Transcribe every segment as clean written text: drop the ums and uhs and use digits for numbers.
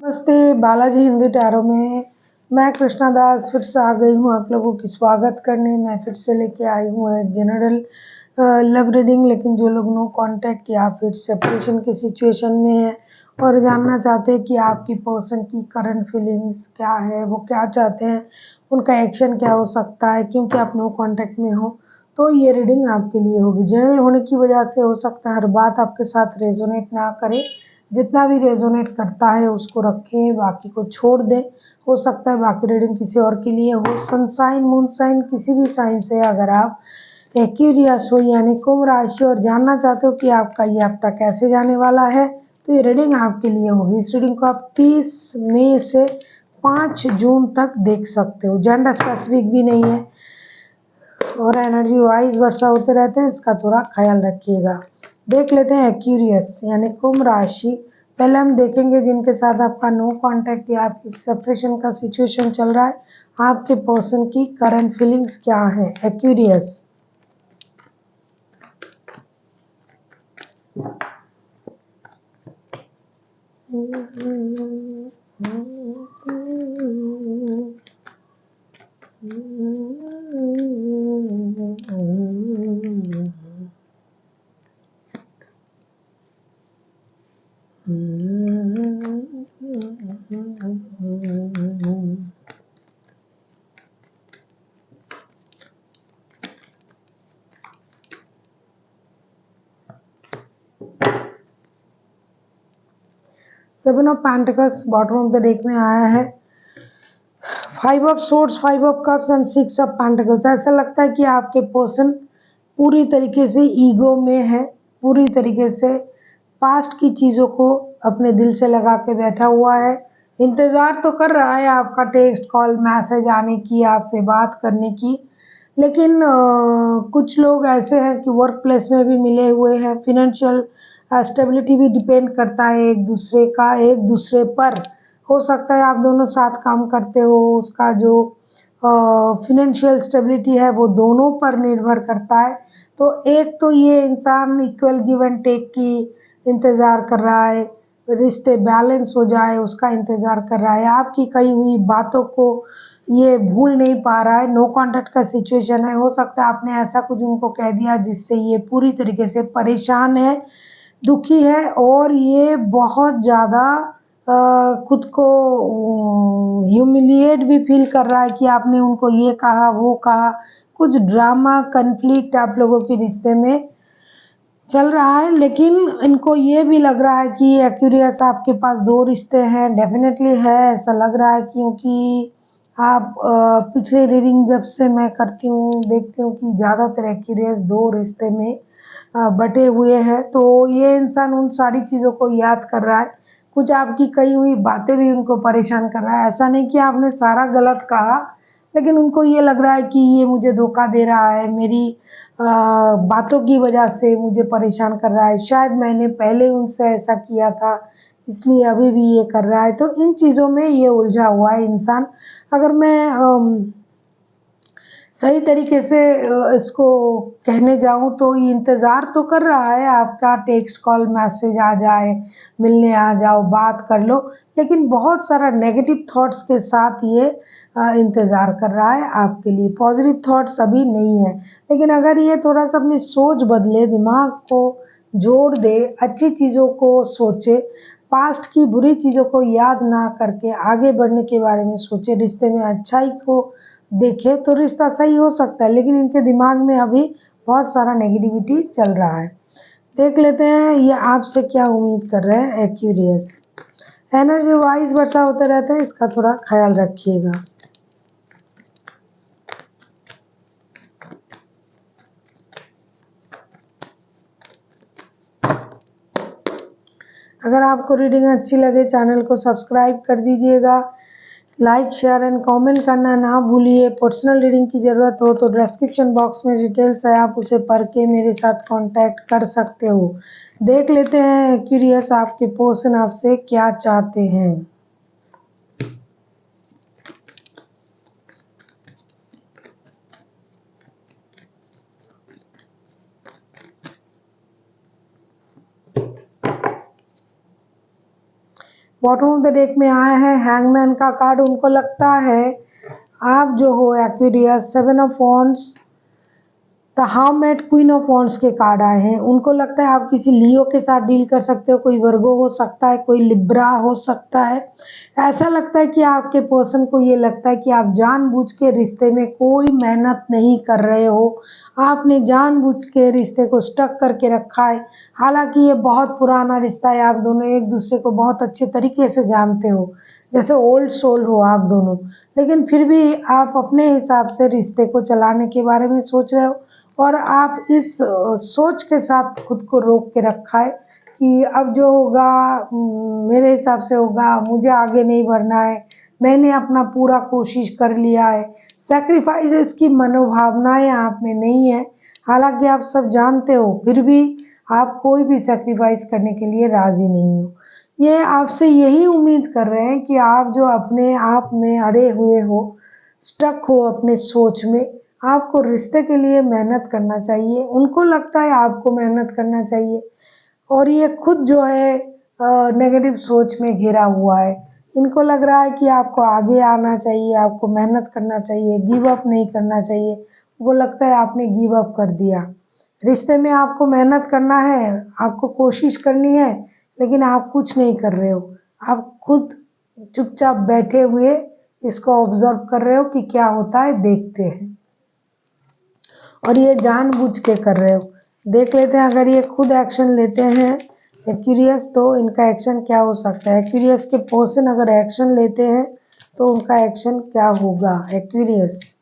नमस्ते बालाजी हिंदी टैरो में मैं कृष्णा दास फिर से आ गई हूँ आप लोगों की स्वागत करने। मैं फिर से लेके आई हूँ एक जनरल लव रीडिंग। लेकिन जो लोग नो कांटेक्ट या फिर सेपरेशन की सिचुएशन में है और जानना चाहते हैं कि आपकी पर्सन की करंट फीलिंग्स क्या है, वो क्या चाहते हैं, उनका एक्शन क्या हो सकता है, क्योंकि आप नो कांटेक्ट में हो, तो ये रीडिंग आपके लिए होगी। जनरल होने की वजह से हो सकता है हर बात आपके साथ रेजोनेट ना करे। जितना भी रेजोनेट करता है उसको रखें, बाकी को छोड़ दें। हो सकता है बाकी रीडिंग किसी और के लिए हो। सनसाइन मून साइन किसी भी साइन से अगर आप एक्वेरियस हो यानी कुंभ राशि और जानना चाहते हो कि आपका ये हफ्ता कैसे जाने वाला है, तो ये रीडिंग आपके लिए होगी। इस रीडिंग को आप 30 मई से 5 जून तक देख सकते हो। जेंडर स्पेसिफिक भी नहीं है और एनर्जी वाइज वर्षा होते रहते हैं, इसका थोड़ा ख्याल रखिएगा। देख लेते हैं एक्यूरियस यानी कुंभ राशि। पहले हम देखेंगे जिनके साथ आपका नो कांटेक्ट या सेपरेशन का सिचुएशन चल रहा है, आपके पर्सन की करंट फीलिंग्स क्या है। Aquarius seven of pentacles bottom of the deck में आया है। 5 of swords, 5 of cups and 6 of pentacles. ऐसा लगता है कि आपके पर्सन पूरी तरीके से ईगो में है, पूरी तरीके से पास्ट की चीज़ों को अपने दिल से लगा के बैठा हुआ है। इंतज़ार तो कर रहा है आपका टेक्स्ट कॉल मैसेज आने की, आपसे बात करने की। लेकिन कुछ लोग ऐसे हैं कि वर्क प्लेस में भी मिले हुए हैं। फिनेंशियल स्टेबिलिटी भी डिपेंड करता है एक दूसरे पर। हो सकता है आप दोनों साथ काम करते हो, उसका जो फिनेंशियल स्टेबिलिटी है वो दोनों पर निर्भर करता है। तो एक तो ये इंसान इक्वल गिव एंड टेक की इंतज़ार कर रहा है, रिश्ते बैलेंस हो जाए उसका इंतज़ार कर रहा है। आपकी कही हुई बातों को ये भूल नहीं पा रहा है। नो कांटेक्ट का सिचुएशन है। हो सकता है आपने ऐसा कुछ उनको कह दिया जिससे ये पूरी तरीके से परेशान है, दुखी है और ये बहुत ज़्यादा खुद को ह्यूमिलिएट भी फील कर रहा है कि आपने उनको ये कहा वो कहा। कुछ ड्रामा कन्फ्लिक्ट आप लोगों के रिश्ते में चल रहा है। लेकिन इनको ये भी लग रहा है कि एक्यूरियस आपके पास 2 रिश्ते हैं। डेफिनेटली है, ऐसा लग रहा है क्योंकि आप पिछले रीडिंग जब से मैं करती हूँ देखती हूँ कि ज़्यादातर एक्यूरियस 2 रिश्ते में बटे हुए हैं। तो ये इंसान उन सारी चीज़ों को याद कर रहा है। कुछ आपकी कही हुई बातें भी उनको परेशान कर रहा है। ऐसा नहीं कि आपने सारा गलत कहा, लेकिन उनको ये लग रहा है कि ये मुझे धोखा दे रहा है, मेरी बातों की वजह से मुझे परेशान कर रहा है। शायद मैंने पहले उनसे ऐसा किया था इसलिए अभी भी ये कर रहा है। तो इन चीज़ों में ये उलझा हुआ है इंसान। अगर मैं सही तरीके से इसको कहने जाऊँ तो ये इंतज़ार तो कर रहा है आपका टेक्स्ट कॉल मैसेज आ जाए, मिलने आ जाओ, बात कर लो। लेकिन बहुत सारा नेगेटिव थॉट्स के साथ ये इंतज़ार कर रहा है आपके लिए। पॉजिटिव थॉट्स अभी नहीं है। लेकिन अगर ये थोड़ा-सा अपनी सोच बदले, दिमाग को जोड़ दे, अच्छी चीज़ों को सोचे, पास्ट की बुरी चीज़ों को याद ना करके आगे बढ़ने के बारे में सोचे, रिश्ते में अच्छाई को देखे, तो रिश्ता सही हो सकता है। लेकिन इनके दिमाग में अभी बहुत सारा नेगेटिविटी चल रहा है। देख लेते हैं ये आपसे क्या उम्मीद कर रहे हैं एक्यूरियस। एनर्जी वाइज वर्षा होते रहते हैं, इसका थोड़ा ख्याल रखिएगा। अगर आपको रीडिंग अच्छी लगे चैनल को सब्सक्राइब कर दीजिएगा। लाइक शेयर एंड कमेंट करना ना भूलिए। पर्सनल रीडिंग की ज़रूरत हो तो डिस्क्रिप्शन बॉक्स में डिटेल्स है, आप उसे पढ़ के मेरे साथ कांटेक्ट कर सकते हो। देख लेते हैं क्यूरियस आपके पर्सन आपसे क्या चाहते हैं। बॉटम ऑफ द डेक में आया है हैंगमैन का कार्ड। उनको लगता है आप जो हो Aquarius, 7 of wands, the hermit, queen of wands के कार्ड आए हैं। उनको लगता है आप किसी लियो के साथ डील कर सकते हो, कोई वर्गो हो सकता है, कोई लिब्रा हो सकता है। ऐसा लगता है कि आपके पर्सन को ये लगता है कि आप जानबूझ के रिश्ते में कोई मेहनत नहीं कर रहे हो, आपने जानबूझ के रिश्ते को स्टक करके रखा है। हालांकि ये बहुत पुराना रिश्ता है, आप दोनों एक दूसरे को बहुत अच्छे तरीके से जानते हो, जैसे ओल्ड सोल हो आप दोनों, लेकिन फिर भी आप अपने हिसाब से रिश्ते को चलाने के बारे में सोच रहे हो। और आप इस सोच के साथ खुद को रोक के रखा है कि अब जो होगा मेरे हिसाब से होगा, मुझे आगे नहीं बढ़ना है, मैंने अपना पूरा कोशिश कर लिया है। सैक्रिफाइसेस की मनोभावनाएं आप में नहीं है, हालांकि आप सब जानते हो, फिर भी आप कोई भी सैक्रिफाइस करने के लिए राजी नहीं हो। ये आपसे यही उम्मीद कर रहे हैं कि आप जो अपने आप में अड़े हुए हो, स्टक हो अपने सोच में, आपको रिश्ते के लिए मेहनत करना चाहिए। उनको लगता है आपको मेहनत करना चाहिए, और ये खुद जो है नेगेटिव सोच में घिरा हुआ है। इनको लग रहा है कि आपको आगे आना चाहिए, आपको मेहनत करना चाहिए, गिव अप नहीं करना चाहिए। वो लगता है आपने गिव अप कर दिया। रिश्ते में आपको मेहनत करना है, आपको कोशिश करनी है, लेकिन आप कुछ नहीं कर रहे हो। आप खुद चुपचाप बैठे हुए इसको ऑब्जर्व कर रहे हो कि क्या होता है, देखते हैं। और ये जानबूझ के कर रहे हो। देख लेते हैं अगर ये खुद एक्शन लेते हैं एक्वेरियस, तो इनका एक्शन क्या हो सकता है। एक्वेरियस के पर्सन अगर एक्शन लेते हैं तो उनका एक्शन क्या होगा एक्वेरियस।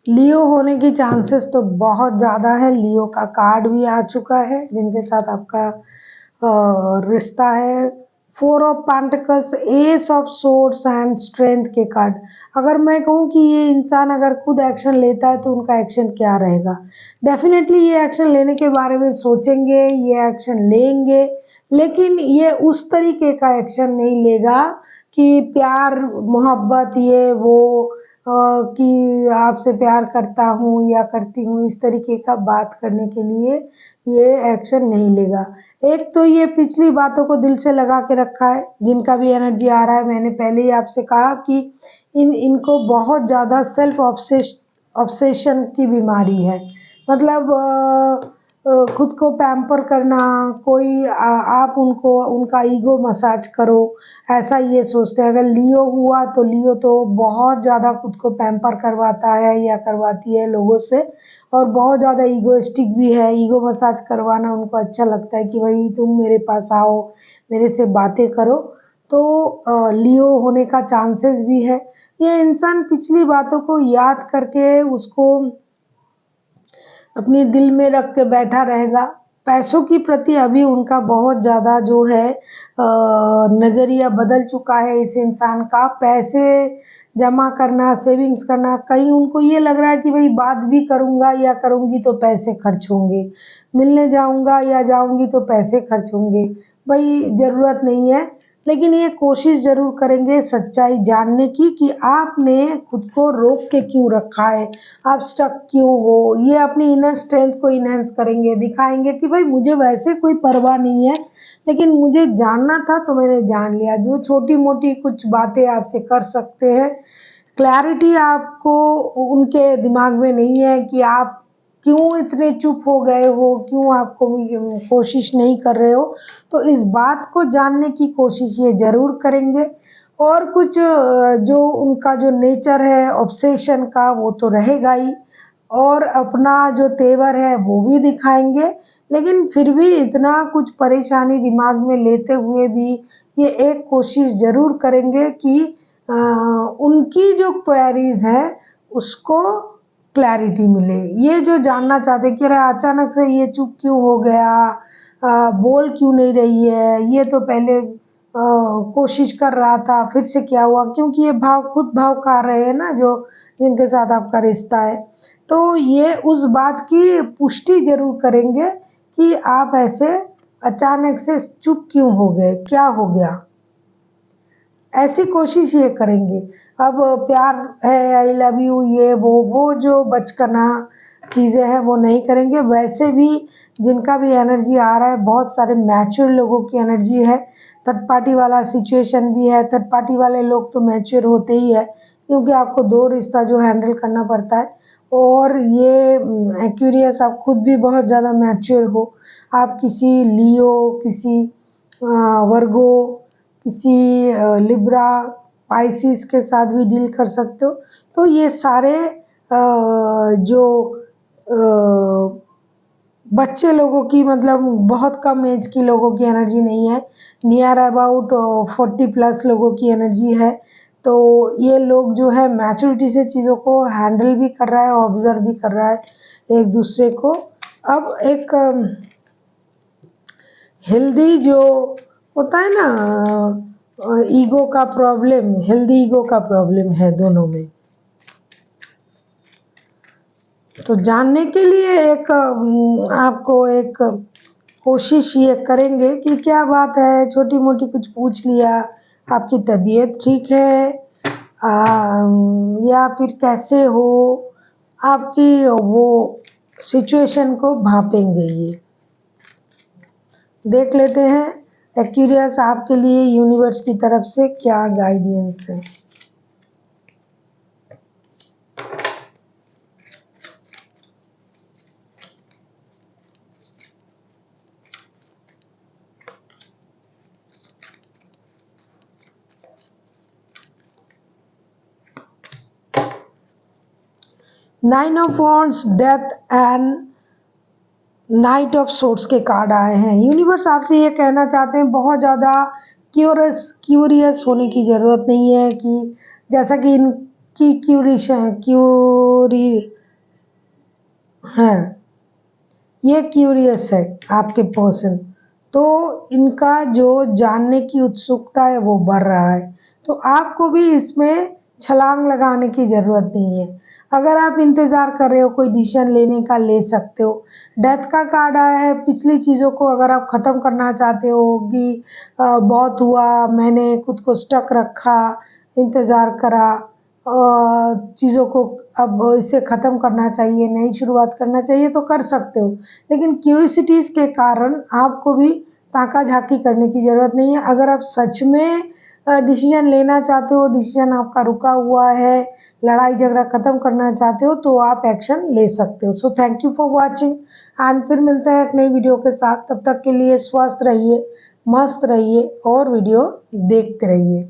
लियो होने की चांसेस तो बहुत ज़्यादा है। लियो का कार्ड भी आ चुका है जिनके साथ आपका रिश्ता है। 4 of pentacles, S of swords and strength के कार्ड। अगर मैं कहूँ कि ये इंसान अगर खुद एक्शन लेता है तो उनका एक्शन क्या रहेगा। डेफिनेटली ये एक्शन लेने के बारे में सोचेंगे, ये एक्शन लेंगे, लेकिन ये उस तरीके का एक्शन नहीं लेगा कि प्यार मोहब्बत ये वो कि आपसे प्यार करता हूँ या करती हूँ, इस तरीके का बात करने के लिए ये एक्शन नहीं लेगा। एक तो ये पिछली बातों को दिल से लगा के रखा है, जिनका भी एनर्जी आ रहा है। मैंने पहले ही आपसे कहा कि इनको बहुत ज़्यादा सेल्फ ऑब्सेशन की बीमारी है। मतलब खुद को पैम्पर करना, कोई आप उनको उनका ईगो मसाज करो, ऐसा ये सोचते हैं। अगर लियो हुआ तो लियो तो बहुत ज़्यादा खुद को पैम्पर करवाता है या करवाती है लोगों से, और बहुत ज़्यादा ईगोइस्टिक भी है। ईगो मसाज करवाना उनको अच्छा लगता है कि भाई तुम मेरे पास आओ, मेरे से बातें करो। तो लियो होने का चांसेस भी है। ये इंसान पिछली बातों को याद करके उसको अपने दिल में रख के बैठा रहेगा। पैसों की प्रति अभी उनका बहुत ज़्यादा जो है नज़रिया बदल चुका है इस इंसान का। पैसे जमा करना, सेविंग्स करना, कहीं उनको ये लग रहा है कि भाई बात भी करूँगा या करूँगी तो पैसे खर्च होंगे, मिलने जाऊँगा या जाऊँगी तो पैसे खर्च होंगे। भाई ज़रूरत नहीं है, लेकिन ये कोशिश ज़रूर करेंगे सच्चाई जानने की कि आपने खुद को रोक के क्यों रखा है, आप स्टक क्यों हो। ये अपनी इनर स्ट्रेंथ को इनहेंस करेंगे, दिखाएंगे कि भाई मुझे वैसे कोई परवाह नहीं है, लेकिन मुझे जानना था तो मैंने जान लिया। जो छोटी मोटी कुछ बातें आपसे कर सकते हैं, क्लैरिटी आपको उनके दिमाग में नहीं है कि आप क्यों इतने चुप हो गए हो, क्यों आपको कोशिश नहीं कर रहे हो। तो इस बात को जानने की कोशिश ये ज़रूर करेंगे। और कुछ जो उनका जो नेचर है ऑब्सेशन का, वो तो रहेगा ही, और अपना जो तेवर है वो भी दिखाएंगे। लेकिन फिर भी इतना कुछ परेशानी दिमाग में लेते हुए भी ये एक कोशिश ज़रूर करेंगे कि उनकी जो क्वेरीज है उसको क्लैरिटी मिले। ये जो जानना चाहते कि अरे अचानक से ये चुप क्यों हो गया, बोल क्यों नहीं रही है, ये तो पहले कोशिश कर रहा था, फिर से क्या हुआ, क्योंकि ये खुद भाव खा रहे हैं ना जो जिनके साथ आपका रिश्ता है, तो ये उस बात की पुष्टि जरूर करेंगे कि आप ऐसे अचानक से चुप क्यों हो गए, क्या हो गया, ऐसी कोशिश ये करेंगे। अब प्यार है, आई लव यू, ये वो जो बचकाना चीज़ें हैं वो नहीं करेंगे। वैसे भी जिनका भी एनर्जी आ रहा है, बहुत सारे मैच्योर लोगों की एनर्जी है। थर्ड पार्टी वाला सिचुएशन भी है। थर्ड पार्टी वाले लोग तो मैच्योर होते ही है, क्योंकि आपको 2 रिश्ता जो हैंडल करना पड़ता है। और ये एक्वेरियस, आप खुद भी बहुत ज़्यादा मैच्योर हो। आप किसी लियो, किसी वर्गो, किसी लिब्रा, पाइसिस के साथ भी डील कर सकते हो। तो ये सारे जो बच्चे लोगों की, मतलब बहुत कम एज की लोगों की एनर्जी नहीं है, नियर अबाउट 40+ लोगों की एनर्जी है। तो ये लोग जो है मैच्योरिटी से चीज़ों को हैंडल भी कर रहा है, ऑब्जर्व भी कर रहा है एक दूसरे को। अब एक हेल्दी जो होता है ना, ईगो का प्रॉब्लम, हेल्दी ईगो का प्रॉब्लम है दोनों में। तो जानने के लिए एक आपको एक कोशिश ये करेंगे कि क्या बात है, छोटी मोटी कुछ पूछ लिया, आपकी तबीयत ठीक है, या फिर कैसे हो, आपकी वो सिचुएशन को भापेंगे। ये देख लेते हैं एक्वेरियस आपके लिए यूनिवर्स की तरफ से क्या गाइडेंस है। Nine of wands, death and night of swords के कार्ड आए हैं। यूनिवर्स आपसे ये कहना चाहते हैं, बहुत ज़्यादा क्यूरियस होने की ज़रूरत नहीं है, कि जैसा कि इनकी क्यूरी है, ये क्यूरियस है आपके पर्सन, तो इनका जो जानने की उत्सुकता है वो बढ़ रहा है। तो आपको भी इसमें छलांग लगाने की ज़रूरत नहीं है। अगर आप इंतज़ार कर रहे हो कोई डिसीजन लेने का, ले सकते हो। डेथ का कार्ड आया है। पिछली चीज़ों को अगर आप ख़त्म करना चाहते हो कि बहुत हुआ, मैंने खुद को स्टक रखा, इंतज़ार करा, चीज़ों को अब इसे ख़त्म करना चाहिए, नई शुरुआत करना चाहिए, तो कर सकते हो। लेकिन क्यूरियोसिटीज़ के कारण आपको भी ताका झाकी करने की ज़रूरत नहीं है। अगर आप सच में डिसीजन लेना चाहते हो, डिसीजन आपका रुका हुआ है, लड़ाई झगड़ा ख़त्म करना चाहते हो, तो आप एक्शन ले सकते हो। So thank you for watching, and फिर मिलते हैं एक नई वीडियो के साथ। तब तक के लिए स्वस्थ रहिए, मस्त रहिए और वीडियो देखते रहिए।